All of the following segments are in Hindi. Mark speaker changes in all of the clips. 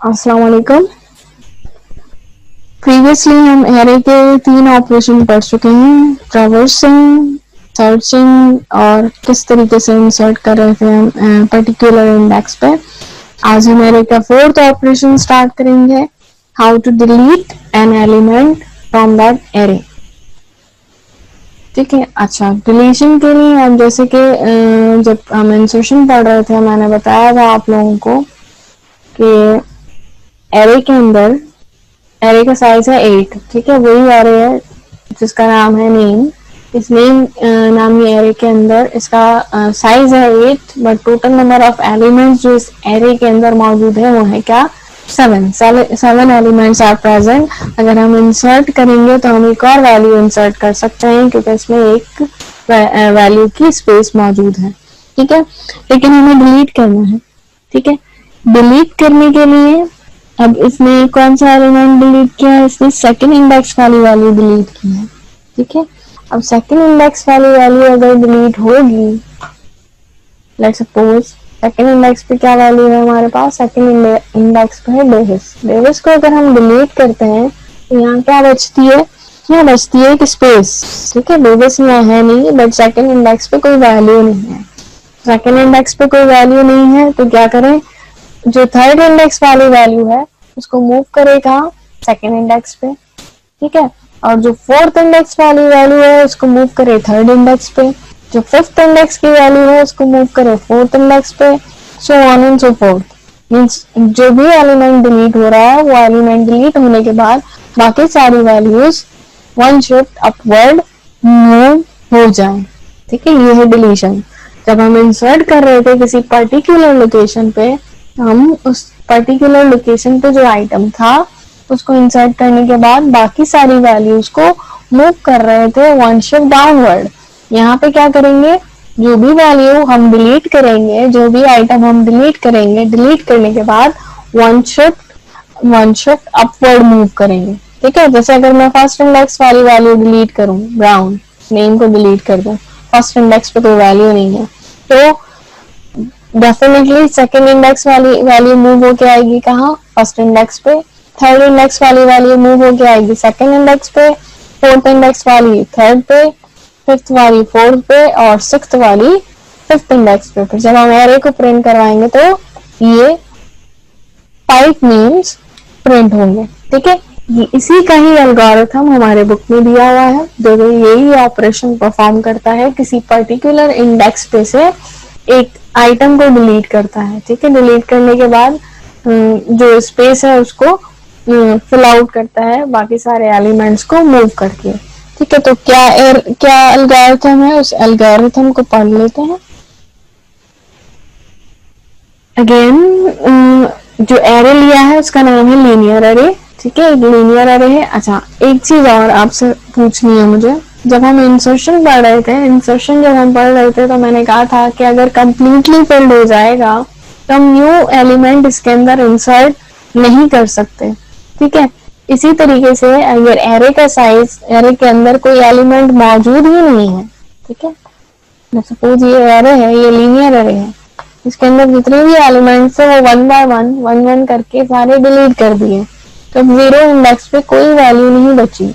Speaker 1: अस्सलाम वालेकुम। प्रीवियसली हम एरे के 3 ऑपरेशन पढ़ चुके हैं, ट्रैवर्सिंग, सर्चिंग और किस तरीके से इंसर्ट कर रहे थे हम पर्टिकुलर इंडेक्स पे। आज हम एरे का 4th ऑपरेशन स्टार्ट करेंगे, how to delete an element from that array. ठीक है, अच्छा डिलीशन के लिए हम जैसे कि जब हम इंसर्शन पढ़ रहे थे मैंने बताया था आप लोगों को कि एरे के अंदर एरे का साइज है 8। ठीक है, वही एरे है जिसका नाम है नेम। इस नेम नामी एरे के अंदर इसका साइज है 8, but total number of elements जो इस एरे के अंदर मौजूद है वो है क्या, 7 एलिमेंट्स आर प्रेजेंट। अगर हम इंसर्ट करेंगे तो हम एक और वैल्यू इंसर्ट कर सकते हैं क्योंकि इसमें एक वैल्यू की स्पेस मौजूद है। ठीक है, लेकिन हमें डिलीट करना है। ठीक है, डिलीट करने के लिए अब इसने कौन सा एलिमेंट डिलीट किया है, इसने सेकंड इंडेक्स वाली वैल्यू डिलीट की है। ठीक है, अब सेकंड इंडेक्स वाली वैल्यू अगर डिलीट होगी, लेट्स सपोज सेकंड इंडेक्स पे क्या वैल्यू है हमारे पास, सेकंड इंडेक्स पे है डेविस को अगर हम डिलीट करते हैं तो यहाँ क्या बचती है, यहाँ बचती है एक स्पेस। ठीक है, डेविस यहाँ है नहीं, बट सेकंड इंडेक्स पे कोई वैल्यू नहीं है। सेकंड इंडेक्स पे कोई वैल्यू नहीं है तो क्या करें, जो थर्ड इंडेक्स वाली वैल्यू है उसको मूव करेगा सेकंड इंडेक्स पे। ठीक है, और जो फोर्थ इंडेक्स वाली वैल्यू है उसको मूव करे थर्ड इंडेक्स पे, जो फिफ्थ इंडेक्स की वैल्यू है उसको मूव करे फोर्थ इंडेक्स पे, so on and so fourth. Means जो भी एलिमेंट डिलीट हो रहा है वो एलिमेंट डिलीट होने के बाद बाकी सारी values one shift upward move हो जाए। ठीक है, ये है डिलीशन। जब हम इंसर्ट कर रहे थे किसी पर्टिकुलर लोकेशन पे, हम उस पर्टिकुलर लोकेशन पे जो आइटम था उसको इंसर्ट करने के बाद बाकी सारी वैल्यूज को मूव कर रहे थे वन शिफ्ट डाउनवर्ड। यहाँ पे क्या करेंगे, जो भी वैल्यू हम डिलीट करेंगे, जो भी आइटम हम डिलीट करेंगे, डिलीट करने के बाद वन शिफ्ट अपवर्ड मूव करेंगे। ठीक है, जैसे अगर मैं फर्स्ट इंडेक्स वाली वैल्यू डिलीट करूं, ब्राउन नेम को डिलीट कर दूं, फर्स्ट इंडेक्स पे कोई वैल्यू नहीं है, तो डेफिनेटली सेकंड इंडेक्स वाली वैल्यू मूव होके आएगी कहाँ, फर्स्ट इंडेक्स पे। थर्ड इंडेक्स वाली वैल्यू मूव होके आएगी सेकंड इंडेक्स पे, फोर्थ इंडेक्स वाली थर्ड पे, फिफ्थ वाली फोर्थ पे और सिक्स्थ वाली फिफ्थ इंडेक्स पे। फिर जब हम एरे को प्रिंट करवाएंगे तो ये 5 नेम्स प्रिंट होंगे। ठीक है, इसी का ही एल्गोरिथम हमारे बुक में दिया हुआ है जो यही ऑपरेशन परफॉर्म करता है, किसी पर्टिकुलर इंडेक्स पे से एक आइटम को डिलीट करता है। ठीक है, डिलीट करने के बाद जो स्पेस है उसको फिल आउट करता है बाकी सारे एलिमेंट्स को मूव करके। ठीक है, तो क्या एल्गोरिथम है, उस एल्गोरिथम को पढ़ लेते हैं। अगेन जो एरे लिया है उसका नाम है लीनियर एरे। ठीक है, लीनियर एरे है। अच्छा, एक चीज और आपसे पूछनी है मुझे, जब हम इंसर्शन पढ़ रहे थे, इंसर्शन जब हम पढ़ रहे थे तो मैंने कहा था कि अगर कंप्लीटली फिल्ड हो जाएगा तो हम न्यू एलिमेंट इसके अंदर इंसर्ट नहीं कर सकते। ठीक है, इसी तरीके से अगर एरे का साइज, एरे के अंदर कोई एलिमेंट मौजूद ही नहीं है, ठीक है, सपोज ये एरे है, ये लीनियर एरे है, इसके अंदर जितने भी एलिमेंट्स है वो वन वन करके सारे डिलीट कर दिए, तो जीरो इंडेक्स पे कोई वैल्यू नहीं बची।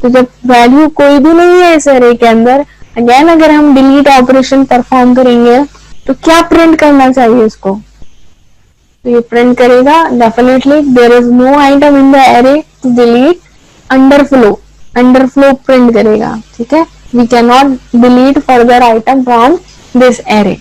Speaker 1: तो जब वैल्यू कोई भी नहीं है इस एरे के अंदर, अगेन अगर हम डिलीट ऑपरेशन परफॉर्म करेंगे तो क्या प्रिंट करना चाहिए इसको, तो ये प्रिंट करेगा definitely there is no item in the array to delete, underflow print करेगा। ठीक है, we can not delete further item from this array.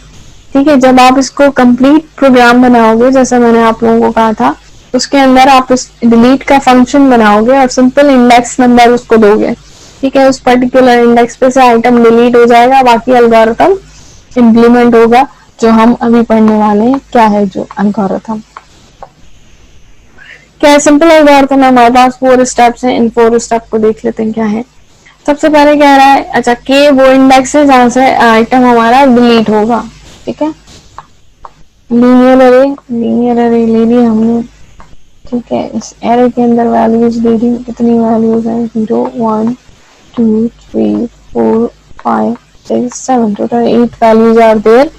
Speaker 1: ठीक है, जब आप इसको कंप्लीट प्रोग्राम बनाओगे, जैसे मैंने आप लोगों को कहा था, उसके अंदर आप इस डिलीट का फंक्शन बनाओगे और सिंपल इंडेक्स नंबर उसको दोगे। ठीक है, उस पर्टिकुलर इंडेक्स पे से आइटम डिलीट हो जाएगा, बाकी एल्गोरिथम इम्प्लीमेंट होगा जो हम अभी पढ़ने वाले हैं। क्या है जो एल्गोरिथम, क्या है, सिंपल एल्गोरिथम है, हमारे पास 4 स्टेप्स हैं, इन 4 स्टेप को देख लेते हैं क्या है। सबसे पहले कह रहा है, अच्छा के वो इंडेक्स है जहां से आइटम हमारा डिलीट होगा। ठीक है, लीनियर एरे ले ली हमने। ठीक है, इस एरे के अंदर वैल्यूज दे दी, कितनी वैल्यूज हैं, 0 1 2 3 4 5 6 7, टोटल 8 वैल्यूज आर देयर।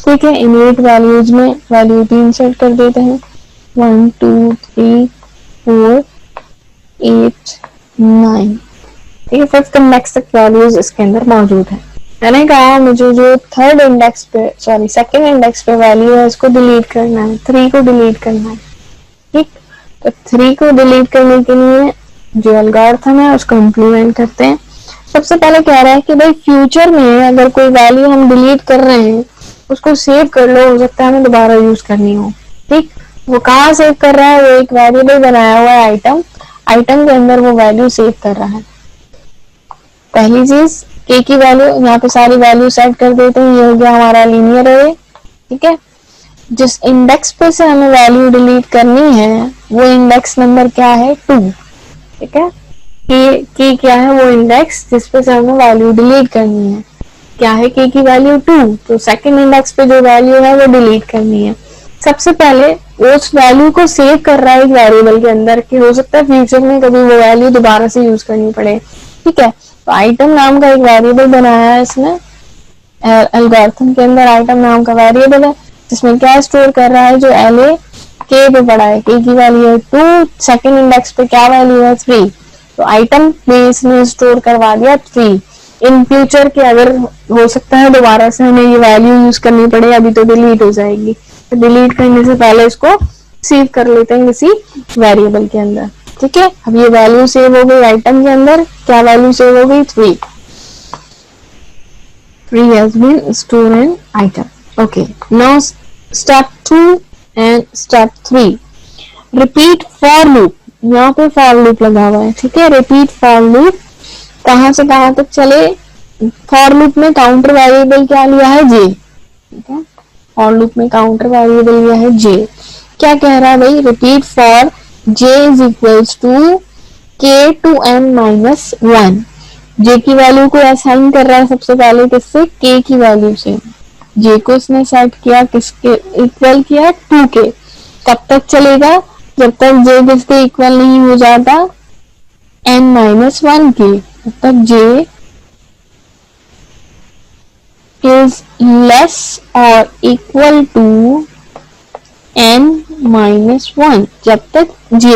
Speaker 1: ठीक है, इन 8 वैल्यूज में वैल्यू 3 सेट कर देते हैं। 1 2 3 4 8 9, ठीक है। फिफ्थ इंडेक्स तक वैल्यूज इसके अंदर मौजूद है। मैंने कहा मुझे जो थर्ड इंडेक्स पे सॉरी सेकंड इंडेक्स पे वैल्यू है उसको डिलीट करना है, 3 को डिलीट करना है, ठीक। तो 3 को डिलीट करने के लिए जो एल्गोरिथम है उसको इम्प्लीमेंट करते हैं। सबसे पहले कह रहा है कि भाई फ्यूचर में अगर कोई वैल्यू हम डिलीट कर रहे हैं उसको सेव कर लो, हो सकता है हमें दोबारा यूज करनी हो, ठीक। वो कहाँ सेव कर रहा है, वो एक वेरिएबल बनाया हुआ है आइटम, आइटम के अंदर वो वैल्यू सेव कर रहा है। पहली चीज के की वैल्यू, यहाँ पे सारी वैल्यू सेट कर देते हैं, ये हो गया हमारा लीनियर एरे, ठीक है। जिस इंडेक्स पे से हमें वैल्यू डिलीट करनी है वो इंडेक्स नंबर क्या है, 2, ठीक है। के क्या है, वो इंडेक्स जिस पे से हमें वैल्यू डिलीट करनी है, क्या है के की वैल्यू 2, तो सेकंड इंडेक्स पे जो वैल्यू है वो डिलीट करनी है। सबसे पहले उस वैल्यू को सेव कर रहा है एक वेरिएबल के अंदर कि हो सकता है फ्यूचर में कभी वो वैल्यू दोबारा से यूज करनी पड़े, ठीक है। तो आइटम नाम का एक वेरिएबल बनाया है इसने, एल्गोरिथम के अंदर आइटम नाम का वेरिएबल है जिसमें क्या स्टोर कर रहा है, जो एलए के पे पड़ा है, के की वैल्यू है 2, सेकंड इंडेक्स पे क्या वैल्यू है 3, तो आइटम में इसने स्टोर करवा दिया 3। इन फ्यूचर के अगर हो सकता है दोबारा से हमें ये वैल्यू यूज करनी पड़े, अभी तो डिलीट हो जाएगी, तो डिलीट करने से पहले इसको सेव कर लेते हैं किसी वेरिएबल के अंदर, ठीक है। अब ये वैल्यू सेव हो गई आइटम के अंदर, क्या वैल्यू सेव हो गई 3, 3 has been stored in item. Okay, now step 2 and step 3, repeat for loop, यहाँ पे for loop लगा हुआ है, ठीक है। repeat for loop कहाँ से कहाँ तक चले, for loop में काउंटर वेरिएबल क्या लिया है, j, ठीक है। for loop में काउंटर वेरिएबल लिया है j, क्या कह रहा है भाई, repeat for j is equals to k to n minus 1, j की वैल्यू को असाइन कर रहा है सबसे पहले किससे, k की वैल्यू से, j को इसने सेट किया किसके इक्वल किया 2 के, कब तक चलेगा, जब तक j किसके इक्वल नहीं हो जाता n माइनस 1 के, तब तक j is less or equal to n minus 1, जब तक j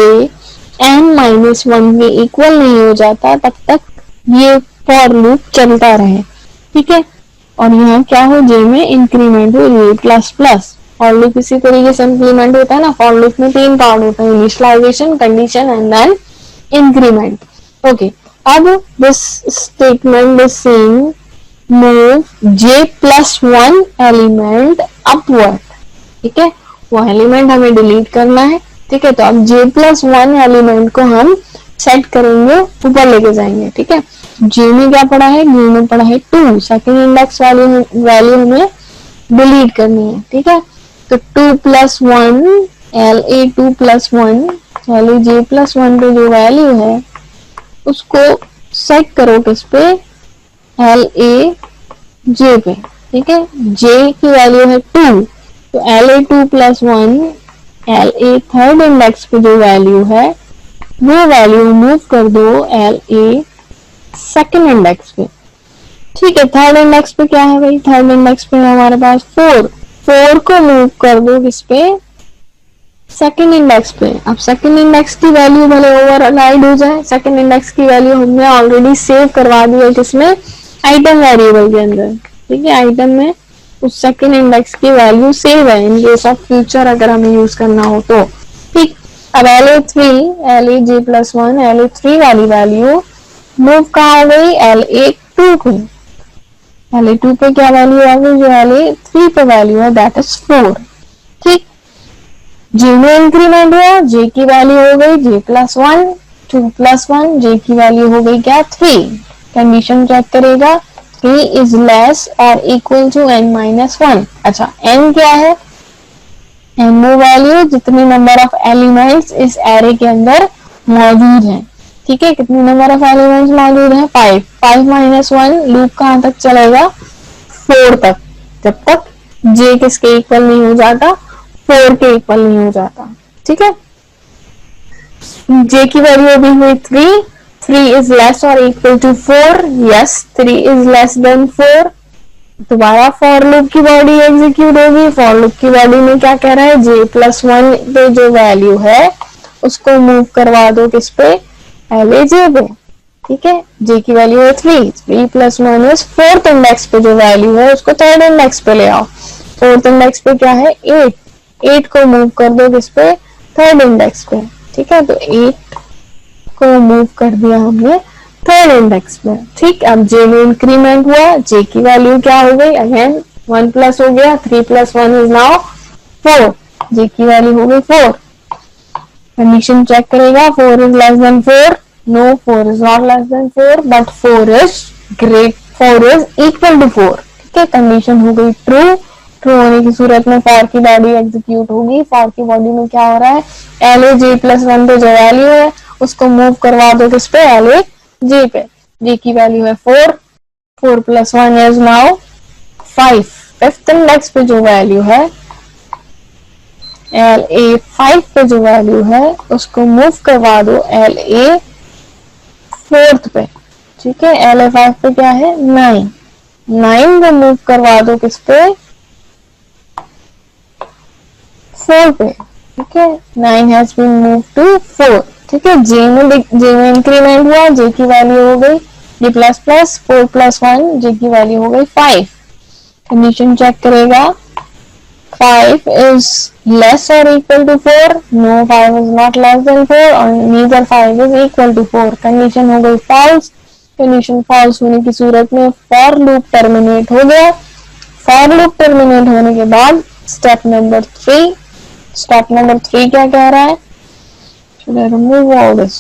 Speaker 1: n minus 1 के इक्वल नहीं हो जाता तब तक ये फॉर लूप चलता रहे, ठीक है। और यहाँ क्या हो, j में इंक्रीमेंट हो ये प्लस प्लस, फॉर लूप इसी तरीके से इंप्लीमेंट होता है ना, फॉर लूप में 3 पार्ट होता है, initialization, condition and then increment. Okay, अब this statement is saying move j plus 1 element upward, ठीक है। वो एलिमेंट हमें डिलीट करना है, ठीक है। तो अब j प्लस 1 एलिमेंट को हम सेट करेंगे, ऊपर लेके जाएंगे, ठीक है। j में क्या पड़ा है, j में पड़ा है 2, सेकंड इंडेक्स वैल्यू हमें डिलीट करनी है, ठीक है। तो 2 प्लस 1 LA 2 प्लस 1, चलिए j प्लस 1 पे जो वैल्यू है उसको सेट करो किस पे, LA j पे, ठीक है। j की वैल्यू है 2, तो LA 2 plus 1 LA third index पे जो वैल्यू है वो वैल्यू मूव कर दो LA सेकंड इंडेक्स पे, ठीक है। थर्ड इंडेक्स पे क्या है भाई, थर्ड इंडेक्स पे हमारे पास 4 को मूव कर दो किस पे, सेकंड इंडेक्स पे। अब सेकंड इंडेक्स की वैल्यू भले ओवरराइड हो जाए, सेकंड इंडेक्स की वैल्यू हमने ऑलरेडी सेव करवा दी है किसमें, आइटम वेरिएबल के अंदर, ठीक है। आइटम में उस सेकंड इंडेक्स की वैल्यू सेव है इन केस ऑफ फ्यूचर अगर हमें यूज करना हो तो, ठीक। अब LA j प्लस 1 LA3 वाली वैल्यू मूव कहाँ हो गई, LA2 पे, LA2 पे क्या वैल्यू आ गई, जो LA3 पे वैल्यू है दैट इज 4, ठीक। j में इंक्रीमेंट हुआ, j की वैल्यू हो गई j प्लस 1, 2 प्लस 1, j की वैल्यू हो गई क्या 3, कंडीशन चेक करेगा 3 इज लेस और इक्वल टू n माइनस 1। अच्छा n क्या है, n वो वैल्यू जितने नंबर ऑफ एलिमेंट्स इस एरे के अंदर मौजूद हैं, ठीक है। कितने नंबर ऑफ एलिमेंट्स मौजूद हैं, 5 माइनस 1, लूप कहाँ तक चलेगा 4 तक, जब तक j किसके इक्वल नहीं हो जाता, 4 के इक्वल नहीं हो जाता, ठीक है। j की वैल्यू अभी हुई 3 इज लेस और equal to 4, yes 3 is less than 4, दोबारा फॉर लूप की बॉडी एग्जीक्यूट होगी। फॉर लूप की बॉडी में क्या कह रहा है, j+1 पे जो वैल्यू है उसको मूव करवा दो किस पे, laj पे। ठीक है, j की वैल्यू है 3, 3+1 इज फोर्थ इंडेक्स पे जो वैल्यू है उसको थर्ड इंडेक्स पे ले आओ। फोर्थ इंडेक्स पे क्या है 8, 8 को मूव कर दो किस पे, थर्ड इंडेक्स पे। ठीक है, तो 8 को मूव कर दिया हमने थर्ड इंडेक्स पे। ठीक, अब j में इंक्रीमेंट हुआ, j की वैल्यू क्या हो गई, अगेन 1 प्लस हो गया, 3+1 इज नाउ 4, j की वैल्यू हो गई 4। कंडीशन चेक करेगा, 4 is less than 4, no 4 is not less than 4 but 4 is great, 4 is equal to 4। ठीक है, कंडीशन हो गई ट्रू। ट्रू होने की सूरत में फॉर की बॉडी एग्जीक्यूट होगी। फॉर की बॉडी में क्या हो रहा है, laj+1 पे जो वैल्यू है उसको मूव करवा दो किस पे, laj पे। j की वैल्यू है 4, 4+1 इज नाउ 5। फिफ्थ इंडेक्स पे जो वैल्यू है LA5 पे जो वैल्यू है उसको मूव करवा दो LA फोर्थ पे। ठीक है, LA5 पे क्या है 9, 9 को मूव करवा दो किस पे, 4 पे। ठीक है, 9 हैज बीन मूव टू 4। ठीक है, J में इंक्रीमेंट हुआ, J की वैल्यू हो गई J++, 4+1, J की वैल्यू हो गई 5। कंडीशन चेक करेगा, 5 is less or equal to 4, no 5 is not less than 4 और neither 5 is equal to 4। Condition हो गई false। कंडीशन false होने की सूरत में for loop टर्मिनेट हो गया। for loop टर्मिनेट होने के बाद स्टेप नंबर 3, स्टेप नंबर 3 क्या कह रहा है, should I remove all this?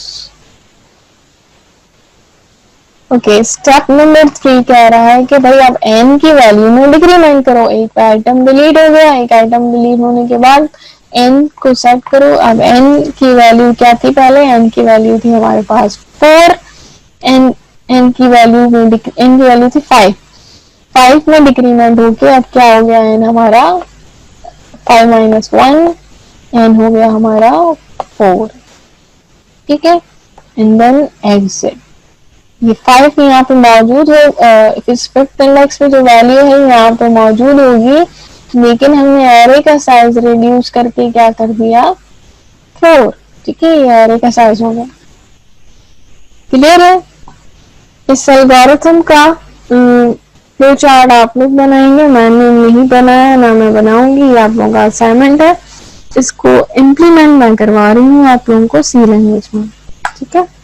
Speaker 1: Okay, step number 3 कह रहा है कि भाई अब n की वैल्यू में डिक्रीमेंट करो। एक आइटम डिलीट हो गया, एक आइटम डिलीट होने के बाद n को सेट करो। अब n की वैल्यू क्या थी, पहले n की वैल्यू थी हमारे पास 4, n की वैल्यू थी 5, 5 में डिक्रीमेंट होके अब क्या हो गया, n हमारा 5 - 1, n हो गया हमारा 4। ठीक है, एंड देन एग्जिट। ये 5 यहाँ पे मौजूद है, इस फिफ्थ इंडेक्स पे जो वैल्यू है यहाँ पे मौजूद होगी, लेकिन हमने एरे का साइज रिड्यूस करके क्या कर दिया 4। ठीक है, ये एरे का साइज हो गया। क्लियर है? इस एल्गोरिथम का फ्लो चार्ट आप लोग बनाएंगे, मैंने नहीं बनाया, ना मैं बनाऊंगी, ये आप लोगों का असाइनमेंट है। इसको इम्प्लीमेंट मैं करवा रही हूँ आप लोगों को सी लैंग्वेज में। ठीक है।